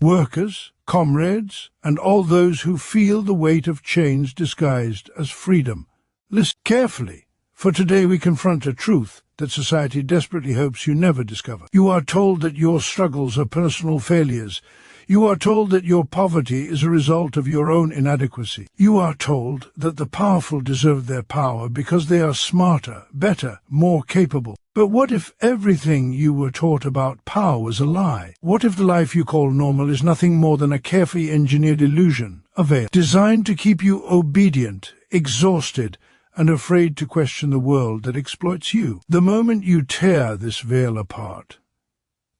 workers, comrades, and all those who feel the weight of chains disguised as freedom. Listen carefully, for today we confront a truth that society desperately hopes you never discover. You are told that your struggles are personal failures. You are told that your poverty is a result of your own inadequacy. You are told that the powerful deserve their power because they are smarter, better, more capable. But what if everything you were taught about power was a lie? What if the life you call normal is nothing more than a carefully engineered illusion, a veil, designed to keep you obedient, exhausted, and afraid to question the world that exploits you? The moment you tear this veil apart,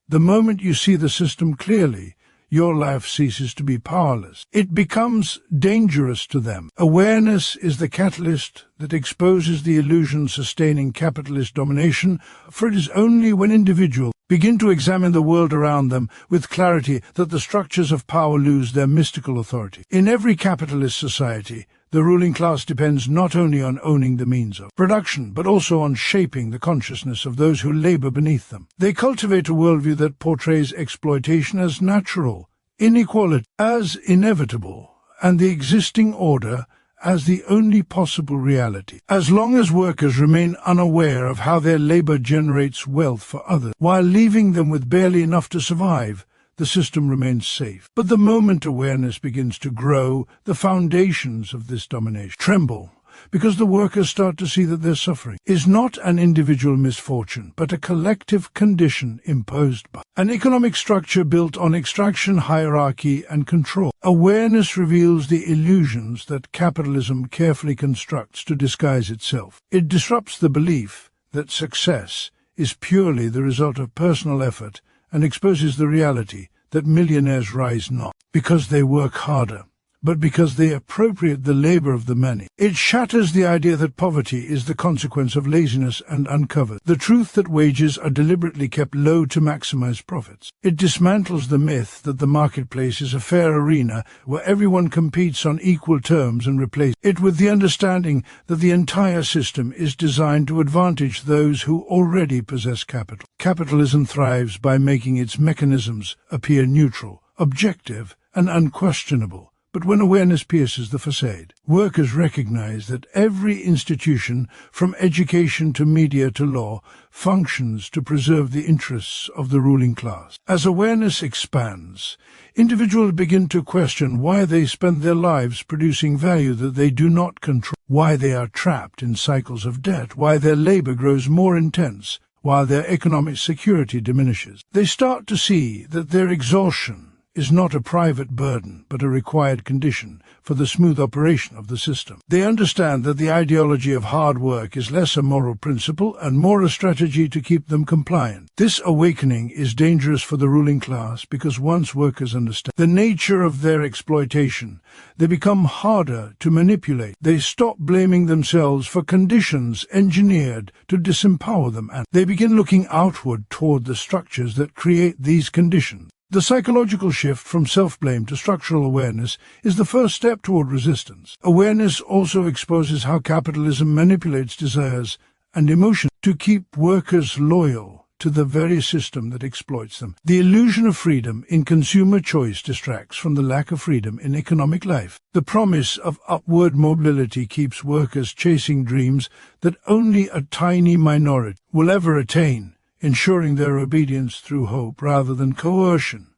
the moment you see the system clearly, your life ceases to be powerless. It becomes dangerous to them. Awareness is the catalyst that exposes the illusion sustaining capitalist domination, for it is only when individuals begin to examine the world around them with clarity that the structures of power lose their mystical authority. In every capitalist society, the ruling class depends not only on owning the means of production, but also on shaping the consciousness of those who labor beneath them. They cultivate a worldview that portrays exploitation as natural, inequality as inevitable, and the existing order as the only possible reality. As long as workers remain unaware of how their labor generates wealth for others, while leaving them with barely enough to survive, the system remains safe. But the moment awareness begins to grow, the foundations of this domination tremble, because the workers start to see that their suffering is not an individual misfortune, but a collective condition imposed by an economic structure built on extraction, hierarchy, and control. Awareness reveals the illusions that capitalism carefully constructs to disguise itself. It disrupts the belief that success is purely the result of personal effort and exposes the reality that millionaires rise not because they work harder, but because they appropriate the labor of the many. It shatters the idea that poverty is the consequence of laziness and uncovers the truth that wages are deliberately kept low to maximize profits. It dismantles the myth that the marketplace is a fair arena where everyone competes on equal terms and replaces it with the understanding that the entire system is designed to advantage those who already possess capital. Capitalism thrives by making its mechanisms appear neutral, objective, and unquestionable. But when awareness pierces the facade, workers recognize that every institution, from education to media to law, functions to preserve the interests of the ruling class. As awareness expands, individuals begin to question why they spend their lives producing value that they do not control, why they are trapped in cycles of debt, why their labor grows more intense, while their economic security diminishes. They start to see that their exhaustion is not a private burden, but a required condition for the smooth operation of the system. They understand that the ideology of hard work is less a moral principle and more a strategy to keep them compliant. This awakening is dangerous for the ruling class because once workers understand the nature of their exploitation, they become harder to manipulate. They stop blaming themselves for conditions engineered to disempower them, and they begin looking outward toward the structures that create these conditions. The psychological shift from self-blame to structural awareness is the first step toward resistance. Awareness also exposes how capitalism manipulates desires and emotions to keep workers loyal to the very system that exploits them. The illusion of freedom in consumer choice distracts from the lack of freedom in economic life. The promise of upward mobility keeps workers chasing dreams that only a tiny minority will ever attain, ensuring their obedience through hope rather than coercion.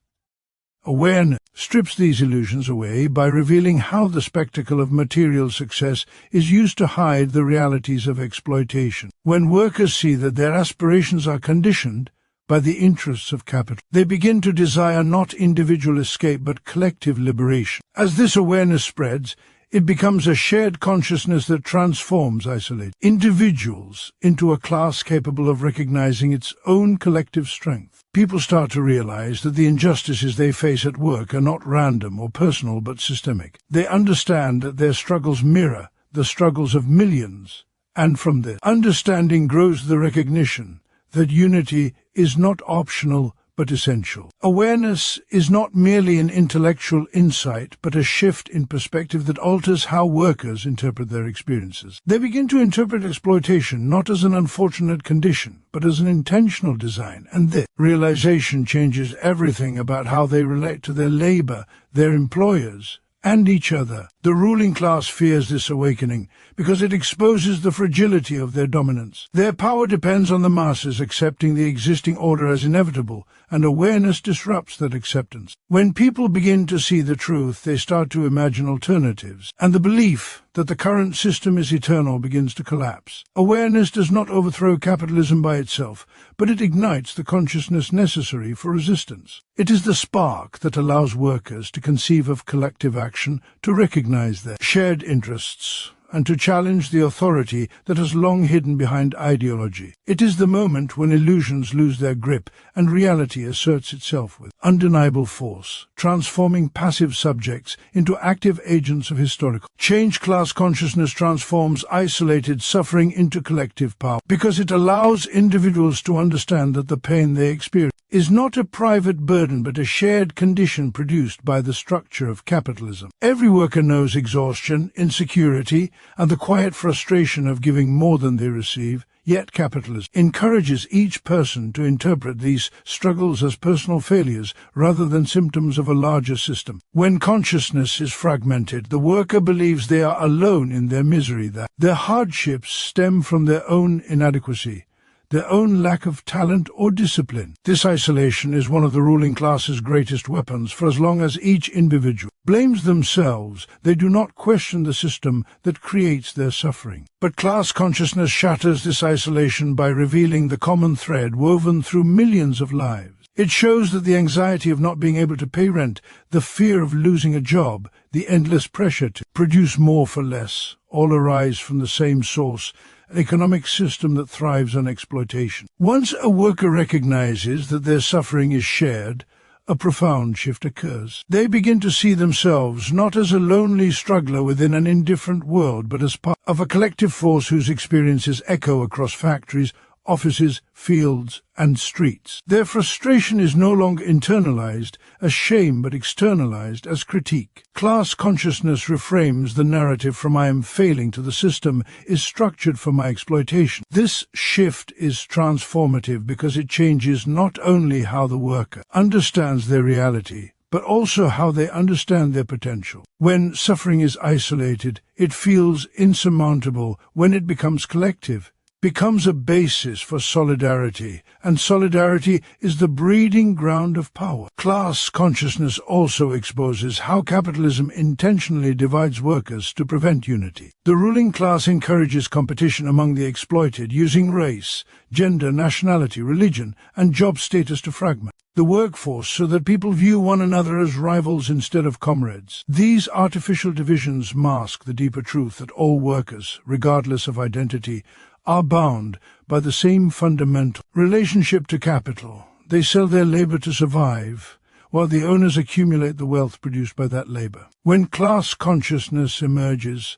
Awareness strips these illusions away by revealing how the spectacle of material success is used to hide the realities of exploitation. When workers see that their aspirations are conditioned by the interests of capital, they begin to desire not individual escape but collective liberation. As this awareness spreads, it becomes a shared consciousness that transforms isolated individuals into a class capable of recognizing its own collective strength. People start to realize that the injustices they face at work are not random or personal but systemic. They understand that their struggles mirror the struggles of millions, and from this understanding grows the recognition that unity is not optional but essential. Awareness is not merely an intellectual insight, but a shift in perspective that alters how workers interpret their experiences. They begin to interpret exploitation not as an unfortunate condition, but as an intentional design, and this realization changes everything about how they relate to their labor, their employers, and each other. The ruling class fears this awakening because it exposes the fragility of their dominance. Their power depends on the masses accepting the existing order as inevitable, and awareness disrupts that acceptance. When people begin to see the truth, they start to imagine alternatives, and the belief that the current system is eternal begins to collapse. Awareness does not overthrow capitalism by itself, but it ignites the consciousness necessary for resistance. It is the spark that allows workers to conceive of collective action, to recognize their shared interests, and to challenge the authority that has long hidden behind ideology. It is the moment when illusions lose their grip and reality asserts itself with undeniable force, transforming passive subjects into active agents of historical change. Class consciousness transforms isolated suffering into collective power, because it allows individuals to understand that the pain they experience is not a private burden but a shared condition produced by the structure of capitalism. Every worker knows exhaustion, insecurity, and the quiet frustration of giving more than they receive, yet capitalism encourages each person to interpret these struggles as personal failures rather than symptoms of a larger system. When consciousness is fragmented, the worker believes they are alone in their misery, that their hardships stem from their own inadequacy, their own lack of talent or discipline. This isolation is one of the ruling class's greatest weapons, for as long as each individual blames themselves, they do not question the system that creates their suffering. But class consciousness shatters this isolation by revealing the common thread woven through millions of lives. It shows that the anxiety of not being able to pay rent, the fear of losing a job, the endless pressure to produce more for less, all arise from the same source: an economic system that thrives on exploitation. Once a worker recognizes that their suffering is shared, a profound shift occurs. They begin to see themselves not as a lonely struggler within an indifferent world, but as part of a collective force whose experiences echo across factories, offices, fields, and streets. Their frustration is no longer internalized as shame, but externalized as critique. Class consciousness reframes the narrative from "I am failing" to "the system is structured for my exploitation." This shift is transformative because it changes not only how the worker understands their reality, but also how they understand their potential. When suffering is isolated, it feels insurmountable. When it becomes collective, becomes a basis for solidarity, and solidarity is the breeding ground of power. Class consciousness also exposes how capitalism intentionally divides workers to prevent unity. The ruling class encourages competition among the exploited, using race, gender, nationality, religion, and job status to fragment the workforce so that people view one another as rivals instead of comrades. These artificial divisions mask the deeper truth that all workers, regardless of identity, are bound by the same fundamental relationship to capital. They sell their labor to survive, while the owners accumulate the wealth produced by that labor. When class consciousness emerges,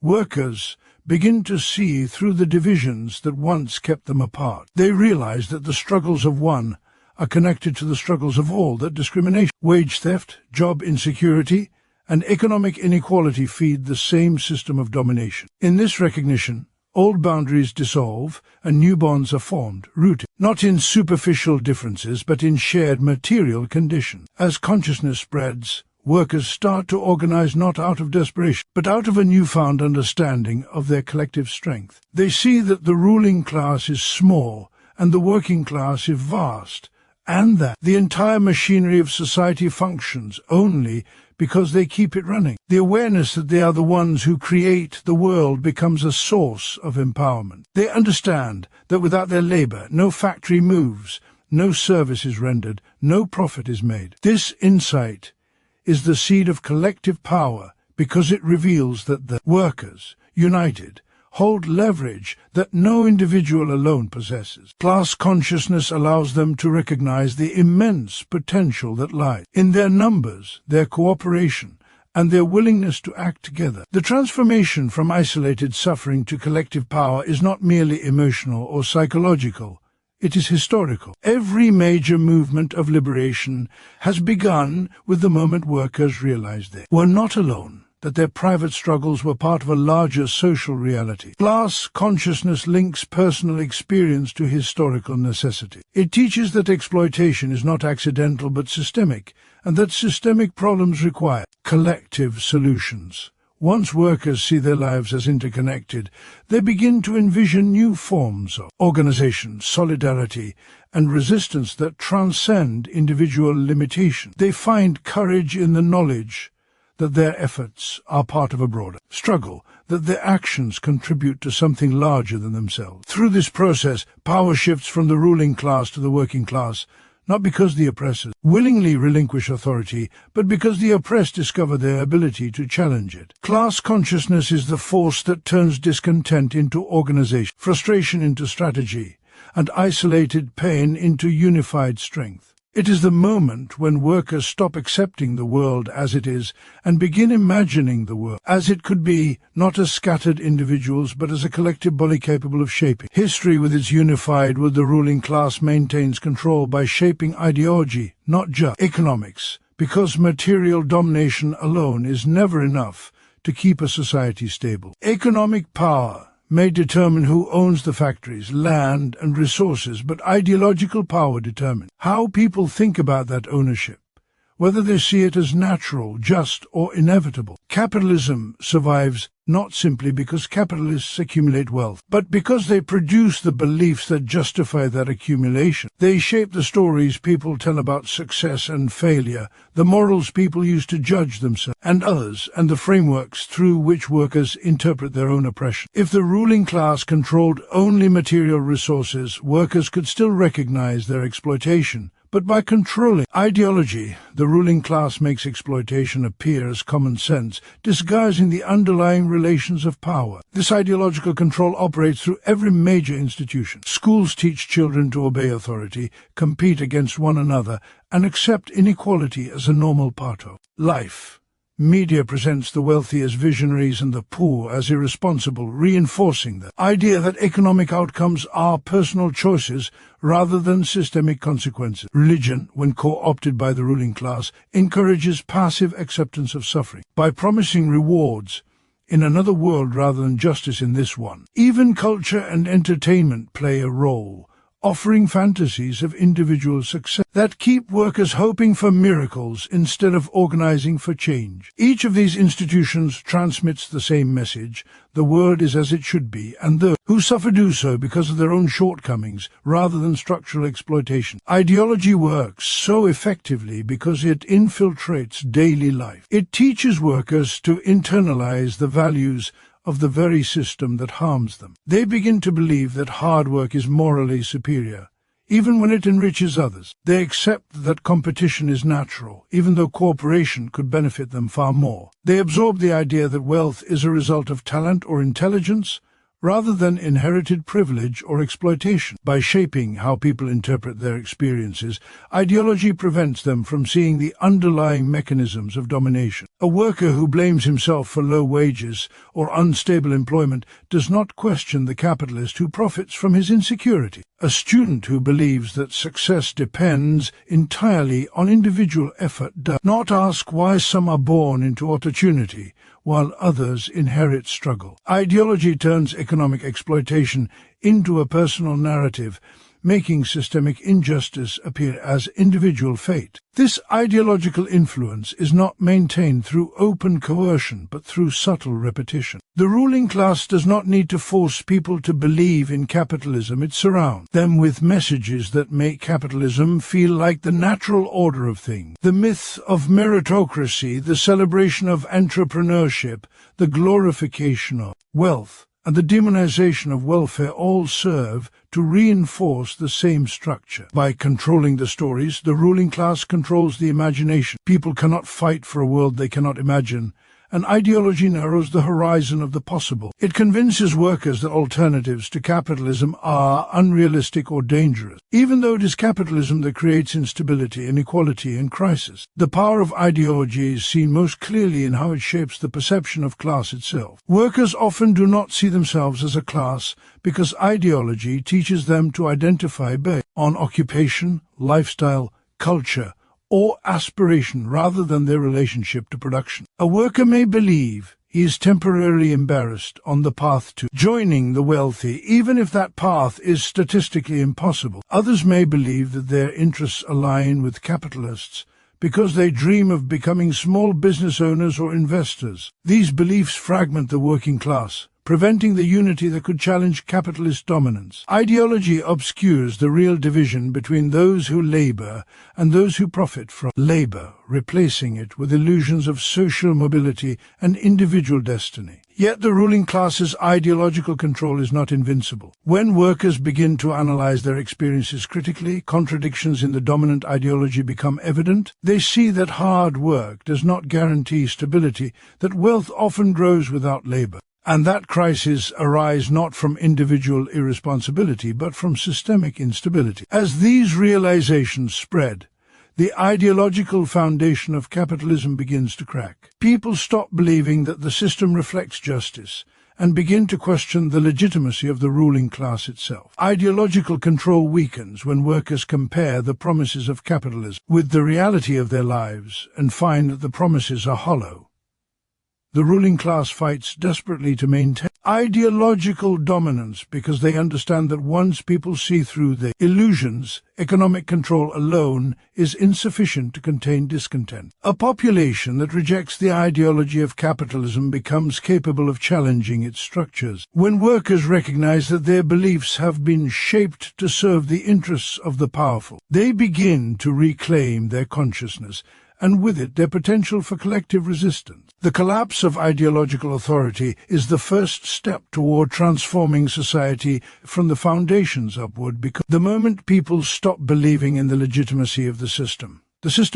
workers begin to see through the divisions that once kept them apart. They realize that the struggles of one are connected to the struggles of all, that discrimination, wage theft, job insecurity, and economic inequality feed the same system of domination. In this recognition, old boundaries dissolve and new bonds are formed, rooted not in superficial differences but in shared material conditions. As consciousness spreads, workers start to organize not out of desperation, but out of a newfound understanding of their collective strength. They see that the ruling class is small and the working class is vast, and that the entire machinery of society functions only because they keep it running. The awareness that they are the ones who create the world becomes a source of empowerment. They understand that without their labor, no factory moves, no service is rendered, no profit is made. This insight is the seed of collective power because it reveals that the workers, united, hold leverage that no individual alone possesses. Class consciousness allows them to recognize the immense potential that lies in their numbers, their cooperation, and their willingness to act together. The transformation from isolated suffering to collective power is not merely emotional or psychological. It is historical. Every major movement of liberation has begun with the moment workers realized they were not alone, that their private struggles were part of a larger social reality. Class consciousness links personal experience to historical necessity. It teaches that exploitation is not accidental but systemic, and that systemic problems require collective solutions. Once workers see their lives as interconnected, they begin to envision new forms of organization, solidarity, and resistance that transcend individual limitation. They find courage in the knowledge that their efforts are part of a broader struggle, that their actions contribute to something larger than themselves. Through this process, power shifts from the ruling class to the working class, not because the oppressors willingly relinquish authority, but because the oppressed discover their ability to challenge it. Class consciousness is the force that turns discontent into organization, frustration into strategy, and isolated pain into unified strength. It is the moment when workers stop accepting the world as it is and begin imagining the world as it could be, not as scattered individuals but as a collective body capable of shaping. History with its unified with the ruling class maintains control by shaping ideology, not just economics, because material domination alone is never enough to keep a society stable. Economic power may determine who owns the factories, land, and resources, but ideological power determines how people think about that ownership, whether they see it as natural, just, or inevitable. Capitalism survives not simply because capitalists accumulate wealth, but because they produce the beliefs that justify that accumulation. They shape the stories people tell about success and failure, the morals people use to judge themselves and others, and the frameworks through which workers interpret their own oppression. If the ruling class controlled only material resources, workers could still recognize their exploitation. But by controlling ideology, the ruling class makes exploitation appear as common sense, disguising the underlying relations of power. This ideological control operates through every major institution. Schools teach children to obey authority, compete against one another, and accept inequality as a normal part of life. Media presents the wealthy as visionaries and the poor as irresponsible, reinforcing the idea that economic outcomes are personal choices rather than systemic consequences. Religion, when co-opted by the ruling class, encourages passive acceptance of suffering by promising rewards in another world rather than justice in this one. Even culture and entertainment play a role, offering fantasies of individual success that keep workers hoping for miracles instead of organizing for change. Each of these institutions transmits the same message: the world is as it should be, and those who suffer do so because of their own shortcomings rather than structural exploitation. Ideology works so effectively because it infiltrates daily life. It teaches workers to internalize the values of the very system that harms them. They begin to believe that hard work is morally superior, even when it enriches others. They accept that competition is natural, even though cooperation could benefit them far more. They absorb the idea that wealth is a result of talent or intelligence, rather than inherited privilege or exploitation. By shaping how people interpret their experiences, ideology prevents them from seeing the underlying mechanisms of domination. A worker who blames himself for low wages or unstable employment does not question the capitalist who profits from his insecurity. A student who believes that success depends entirely on individual effort does not ask why some are born into opportunity while others inherit struggle. Ideology turns economic exploitation into a personal narrative, making systemic injustice appear as individual fate. This ideological influence is not maintained through open coercion, but through subtle repetition. The ruling class does not need to force people to believe in capitalism. It surrounds them with messages that make capitalism feel like the natural order of things. The myth of meritocracy, the celebration of entrepreneurship, the glorification of wealth, and the demonization of welfare all serve to reinforce the same structure. By controlling the stories, the ruling class controls the imagination. People cannot fight for a world they cannot imagine, An ideology narrows the horizon of the possible. It convinces workers that alternatives to capitalism are unrealistic or dangerous, even though it is capitalism that creates instability, inequality, and crisis. The power of ideology is seen most clearly in how it shapes the perception of class itself. Workers often do not see themselves as a class because ideology teaches them to identify based on occupation, lifestyle, culture, or aspiration rather than their relationship to production. A worker may believe he is temporarily embarrassed on the path to joining the wealthy, even if that path is statistically impossible. Others may believe that their interests align with capitalists because they dream of becoming small business owners or investors. These beliefs fragment the working class, preventing the unity that could challenge capitalist dominance. Ideology obscures the real division between those who labor and those who profit from labor, replacing it with illusions of social mobility and individual destiny. Yet the ruling class's ideological control is not invincible. When workers begin to analyze their experiences critically, contradictions in the dominant ideology become evident. They see that hard work does not guarantee stability, that wealth often grows without labor, and that crises arise not from individual irresponsibility but from systemic instability. As these realizations spread, the ideological foundation of capitalism begins to crack. People stop believing that the system reflects justice and begin to question the legitimacy of the ruling class itself. Ideological control weakens when workers compare the promises of capitalism with the reality of their lives and find that the promises are hollow. The ruling class fights desperately to maintain ideological dominance because they understand that once people see through their illusions, economic control alone is insufficient to contain discontent. A population that rejects the ideology of capitalism becomes capable of challenging its structures. When workers recognize that their beliefs have been shaped to serve the interests of the powerful, they begin to reclaim their consciousness, and with it their potential for collective resistance. The collapse of ideological authority is the first step toward transforming society from the foundations upward, because the moment people stop believing in the legitimacy of the system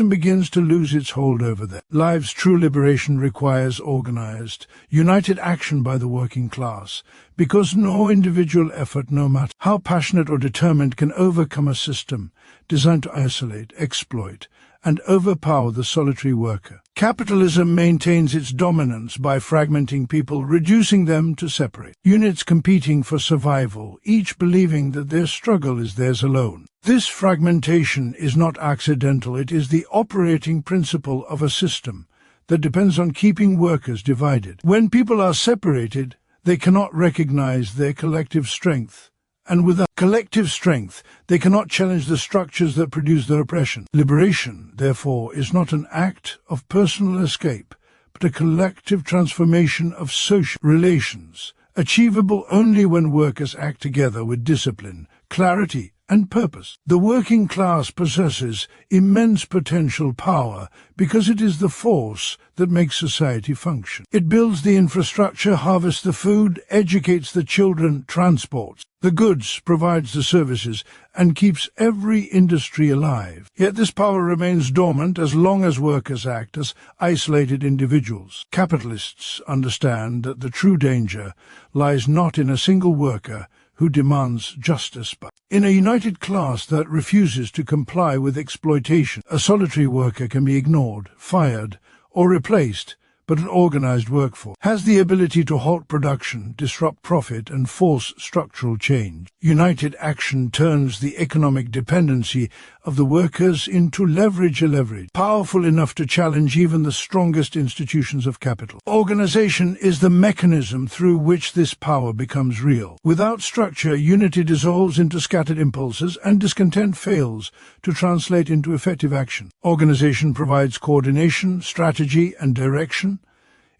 begins to lose its hold over their lives. True liberation requires organized, united action by the working class, because no individual effort, no matter how passionate or determined, can overcome a system designed to isolate, exploit, and overpower the solitary worker. Capitalism maintains its dominance by fragmenting people, reducing them to separate units competing for survival, each believing that their struggle is theirs alone. This fragmentation is not accidental. It is the operating principle of a system that depends on keeping workers divided. When people are separated, they cannot recognize their collective strength, and without collective strength, they cannot challenge the structures that produce their oppression. Liberation, therefore, is not an act of personal escape, but a collective transformation of social relations, achievable only when workers act together with discipline, clarity, and purpose. The working class possesses immense potential power because it is the force that makes society function. It builds the infrastructure, harvests the food, educates the children, transports the goods, provides the services, and keeps every industry alive. Yet this power remains dormant as long as workers act as isolated individuals. Capitalists understand that the true danger lies not in a single worker who demands justice, but in a united class that refuses to comply with exploitation. A solitary worker can be ignored, fired, or replaced, but an organized workforce has the ability to halt production, disrupt profit, and force structural change. United action turns the economic dependency of the workers into leverage, powerful enough to challenge even the strongest institutions of capital. Organization is the mechanism through which this power becomes real. Without structure, unity dissolves into scattered impulses, and discontent fails to translate into effective action. Organization provides coordination, strategy, and direction.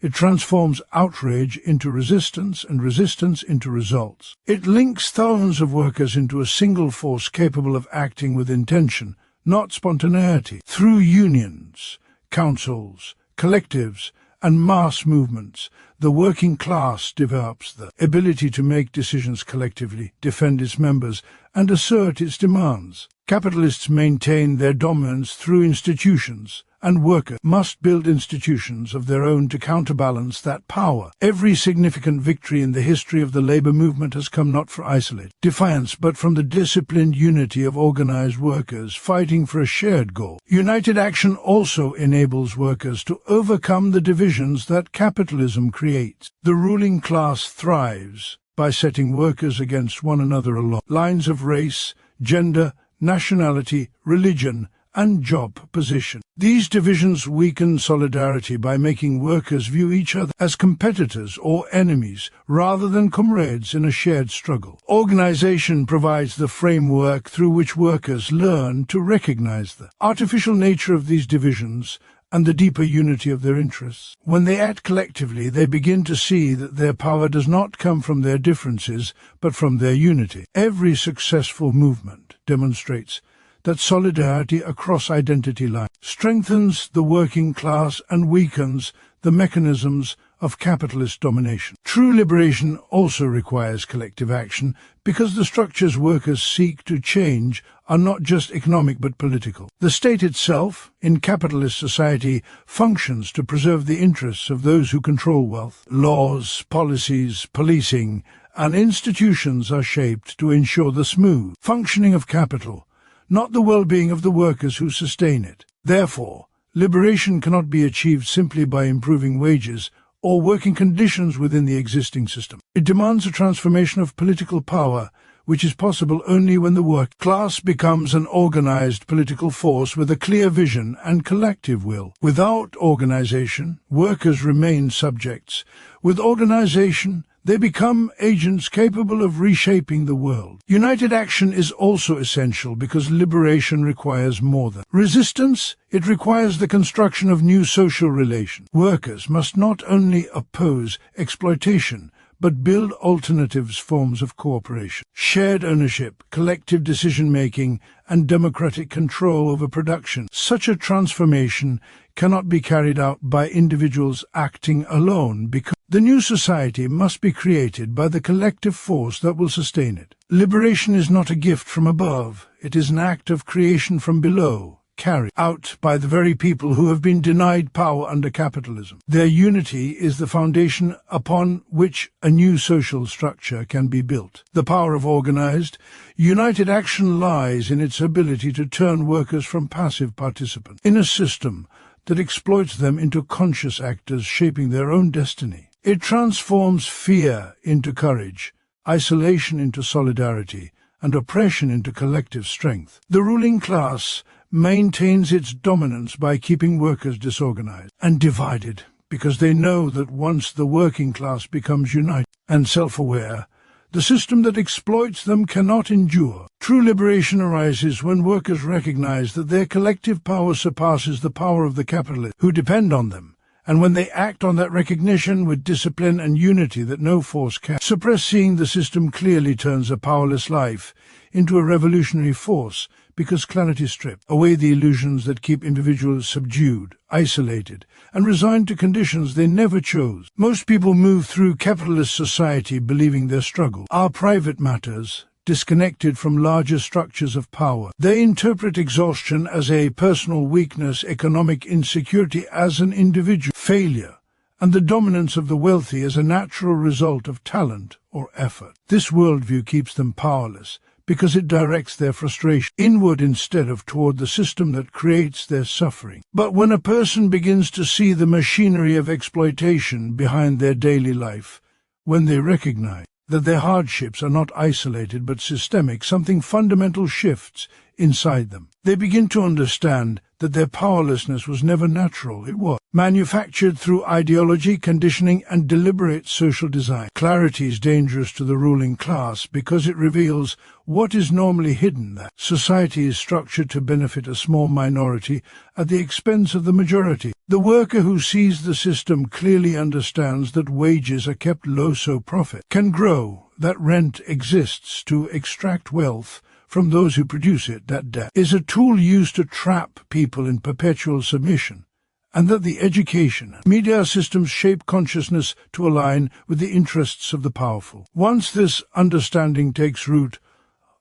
It transforms outrage into resistance and resistance into results. It links thousands of workers into a single force capable of acting with intention, not spontaneity. Through unions, councils, collectives, and mass movements, the working class develops the ability to make decisions collectively, defend its members, and assert its demands. Capitalists maintain their dominance through institutions, and workers must build institutions of their own to counterbalance that power. Every significant victory in the history of the labor movement has come not from isolated defiance, but from the disciplined unity of organized workers fighting for a shared goal. United action also enables workers to overcome the divisions that capitalism creates. The ruling class thrives by setting workers against one another along lines of race, gender, nationality, religion, and job position. These divisions weaken solidarity by making workers view each other as competitors or enemies rather than comrades in a shared struggle. Organization provides the framework through which workers learn to recognize the artificial nature of these divisions and the deeper unity of their interests. When they act collectively, they begin to see that their power does not come from their differences, but from their unity. Every successful movement demonstrates that solidarity across identity lines strengthens the working class and weakens the mechanisms of capitalist domination. True liberation also requires collective action because the structures workers seek to change are not just economic but political. The state itself, in capitalist society, functions to preserve the interests of those who control wealth. Laws, policies, policing, and institutions are shaped to ensure the smooth functioning of capital, not the well-being of the workers who sustain it. Therefore, liberation cannot be achieved simply by improving wages or working conditions within the existing system. It demands a transformation of political power, which is possible only when the work class becomes an organized political force with a clear vision and collective will. Without organization, workers remain subjects. With organization, they become agents capable of reshaping the world. United action is also essential because liberation requires more than resistance. It requires the construction of new social relations. Workers must not only oppose exploitation, but build alternative forms of cooperation. Shared ownership, collective decision-making, and democratic control over production. Such a transformation cannot be carried out by individuals acting alone because the new society must be created by the collective force that will sustain it. Liberation is not a gift from above. It is an act of creation from below, carried out by the very people who have been denied power under capitalism. Their unity is the foundation upon which a new social structure can be built. The power of organized, united action lies in its ability to turn workers from passive participants in a system that exploits them into conscious actors shaping their own destiny. It transforms fear into courage, isolation into solidarity, and oppression into collective strength. The ruling class maintains its dominance by keeping workers disorganized and divided, because they know that once the working class becomes united and self-aware, the system that exploits them cannot endure. True liberation arises when workers recognize that their collective power surpasses the power of the capitalists who depend on them, and when they act on that recognition with discipline and unity that no force can suppress. Seeing the system clearly turns a powerless life into a revolutionary force, because clarity strips away the illusions that keep individuals subdued, isolated, and resigned to conditions they never chose. Most people move through capitalist society believing their struggle are private matters, disconnected from larger structures of power. They interpret exhaustion as a personal weakness, economic insecurity as an individual failure, and the dominance of the wealthy as a natural result of talent or effort. This worldview keeps them powerless, because it directs their frustration inward instead of toward the system that creates their suffering. But when a person begins to see the machinery of exploitation behind their daily life, when they recognize that their hardships are not isolated but systemic, something fundamental shifts inside them. They begin to understand that their powerlessness was never natural. It was manufactured through ideology, conditioning, and deliberate social design. Clarity is dangerous to the ruling class because it reveals what is normally hidden, that society is structured to benefit a small minority at the expense of the majority. The worker who sees the system clearly understands that wages are kept low so profit can grow, that rent exists to extract wealth from those who produce it, that debt is a tool used to trap people in perpetual submission, and that the education and media systems shape consciousness to align with the interests of the powerful. Once this understanding takes root,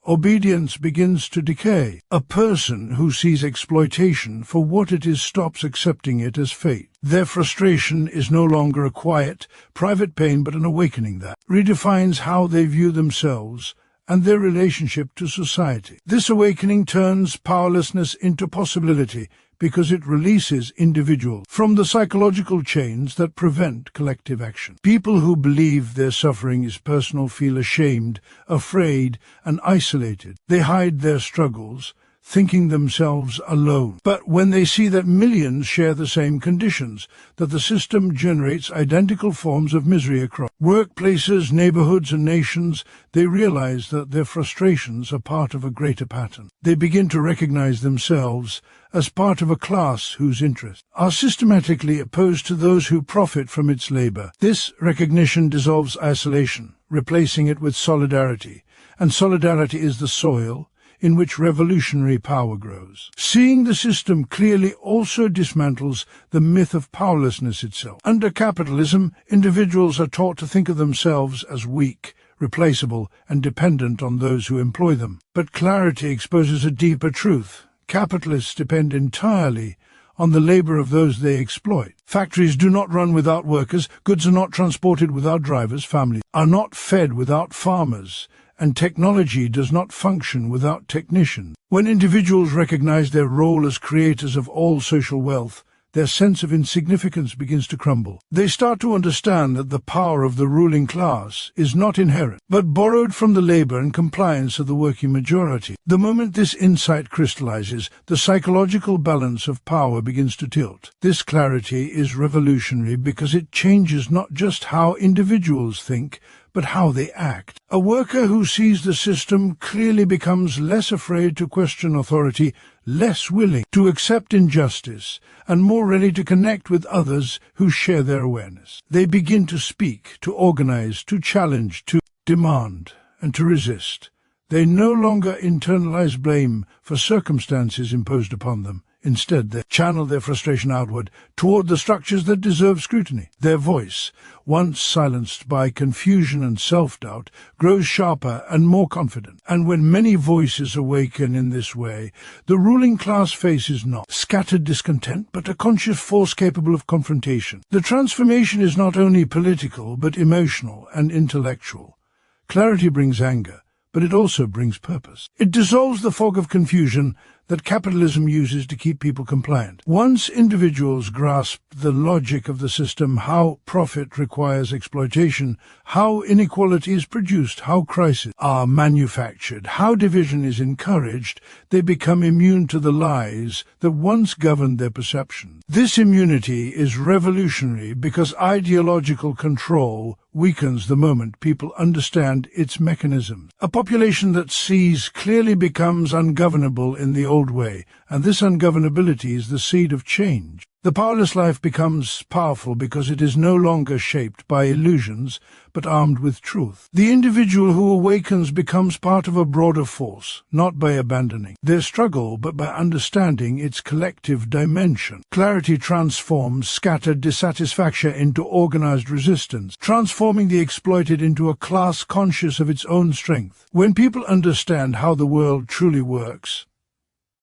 obedience begins to decay. A person who sees exploitation for what it is stops accepting it as fate. Their frustration is no longer a quiet, private pain but an awakening that redefines how they view themselves and their relationship to society. This awakening turns powerlessness into possibility because it releases individuals from the psychological chains that prevent collective action. People who believe their suffering is personal feel ashamed, afraid, and isolated. They hide their struggles, thinking themselves alone. But when they see that millions share the same conditions, that the system generates identical forms of misery across workplaces, neighborhoods, and nations, they realize that their frustrations are part of a greater pattern. They begin to recognize themselves as part of a class whose interests are systematically opposed to those who profit from its labor. This recognition dissolves isolation, replacing it with solidarity, and solidarity is the soil in which revolutionary power grows. Seeing the system clearly also dismantles the myth of powerlessness itself. Under capitalism, individuals are taught to think of themselves as weak, replaceable, and dependent on those who employ them. But clarity exposes a deeper truth. Capitalists depend entirely on the labor of those they exploit. Factories do not run without workers, goods are not transported without drivers, families are not fed without farmers, and technology does not function without technicians. When individuals recognize their role as creators of all social wealth, their sense of insignificance begins to crumble. They start to understand that the power of the ruling class is not inherent, but borrowed from the labor and compliance of the working majority. The moment this insight crystallizes, the psychological balance of power begins to tilt. This clarity is revolutionary because it changes not just how individuals think, but how they act. A worker who sees the system clearly becomes less afraid to question authority, less willing to accept injustice, and more ready to connect with others who share their awareness. They begin to speak, to organize, to challenge, to demand, and to resist. They no longer internalize blame for circumstances imposed upon them. Instead, they channel their frustration outward toward the structures that deserve scrutiny. Their voice, once silenced by confusion and self-doubt, grows sharper and more confident. And when many voices awaken in this way, the ruling class faces not scattered discontent, but a conscious force capable of confrontation. The transformation is not only political, but emotional and intellectual. Clarity brings anger, but it also brings purpose. It dissolves the fog of confusion that capitalism uses to keep people compliant. Once individuals grasp the logic of the system, how profit requires exploitation, how inequality is produced, how crises are manufactured, how division is encouraged, they become immune to the lies that once governed their perception. This immunity is revolutionary because ideological control weakens the moment people understand its mechanisms. A population that sees clearly becomes ungovernable in the old way, and this ungovernability is the seed of change. The powerless life becomes powerful because it is no longer shaped by illusions, but armed with truth. The individual who awakens becomes part of a broader force, not by abandoning their struggle, but by understanding its collective dimension. Clarity transforms scattered dissatisfaction into organized resistance, transforming the exploited into a class conscious of its own strength. When people understand how the world truly works,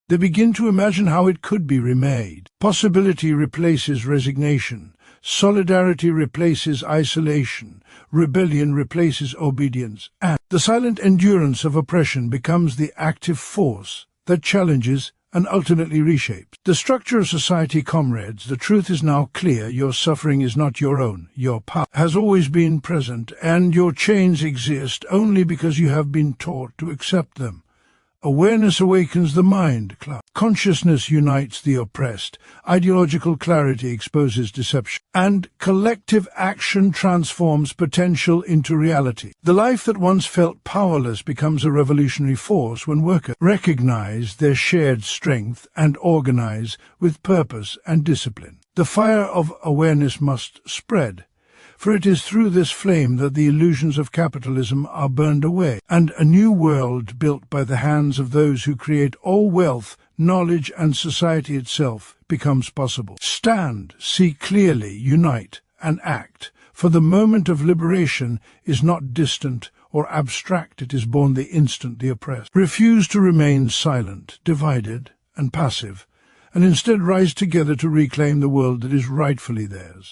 they begin to imagine how it could be remade. Possibility replaces resignation. Solidarity replaces isolation. Rebellion replaces obedience. And the silent endurance of oppression becomes the active force that challenges and ultimately reshapes the structure of society. Comrades, the truth is now clear. Your suffering is not your own. Your power has always been present, and your chains exist only because you have been taught to accept them. Awareness awakens the mind. Consciousness unites the oppressed. Ideological clarity exposes deception. And collective action transforms potential into reality. The life that once felt powerless becomes a revolutionary force when workers recognize their shared strength and organize with purpose and discipline. The fire of awareness must spread, for it is through this flame that the illusions of capitalism are burned away, and a new world built by the hands of those who create all wealth, knowledge, and society itself becomes possible. Stand, see clearly, unite, and act, for the moment of liberation is not distant or abstract, it is born the instant the oppressed refuse to remain silent, divided, and passive, and instead rise together to reclaim the world that is rightfully theirs.